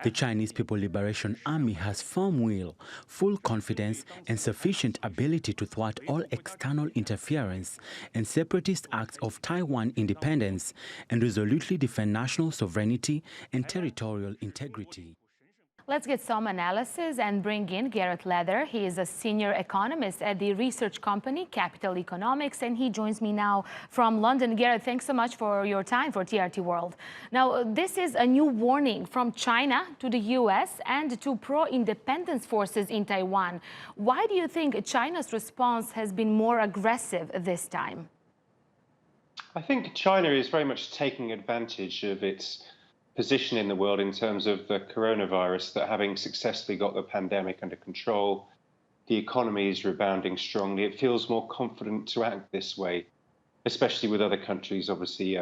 The Chinese People Liberation Army has firm will, full confidence, and sufficient ability to thwart all external interference and separatist acts of Taiwan independence and resolutely defend national sovereignty and territorial integrity. Let's get some analysis and bring in Gareth Leather. He is a senior economist at the research company Capital Economics, and he joins me now from London. Gareth, thanks so much for your time for TRT World. Now, this is a new warning from China to the US and to pro-independence forces in Taiwan. Why do you think China's response has been more aggressive this time? I think China is very much taking advantage of its position in the world in terms of the coronavirus, that having successfully got the pandemic under control, the economy is rebounding strongly. It feels more confident to act this way, especially with other countries obviously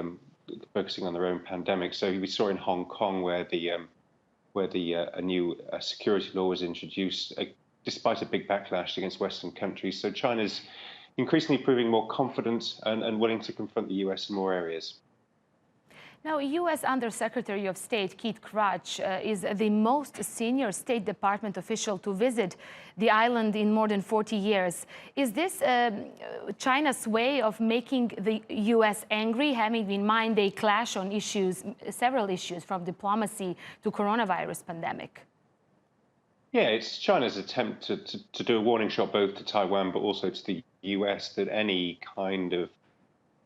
focusing on their own pandemic. So we saw in Hong Kong where a new security law was introduced, despite a big backlash against Western countries. So China's increasingly proving more confident and willing to confront the US in more areas. Now, U.S. Undersecretary of State Keith Krach is the most senior State Department official to visit the island in more than 40 years. Is this China's way of making the U.S. angry, having in mind they clash on issues, several issues, from diplomacy to coronavirus pandemic? Yeah, it's China's attempt to do a warning shot both to Taiwan but also to the US that any kind of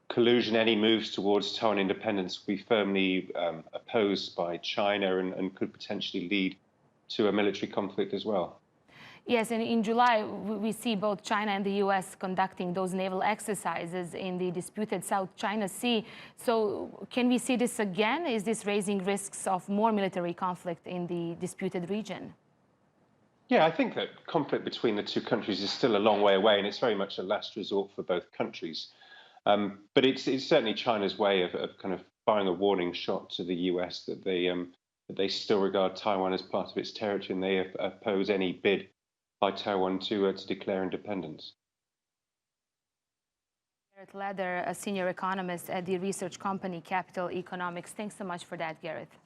collusion, any moves towards Taiwan independence will be firmly opposed by China and could potentially lead to a military conflict as well. Yes, and in July, we see both China and the U.S. conducting those naval exercises in the disputed South China Sea. So can we see this again? Is this raising risks of more military conflict in the disputed region? Yeah, I think that conflict between the two countries is still a long way away, and it's very much a last resort for both countries. But it's certainly China's way of kind of firing a warning shot to the US that they still regard Taiwan as part of its territory, and they oppose any bid by Taiwan to declare independence. Gareth Leather, a senior economist at the research company Capital Economics. Thanks so much for that, Gareth.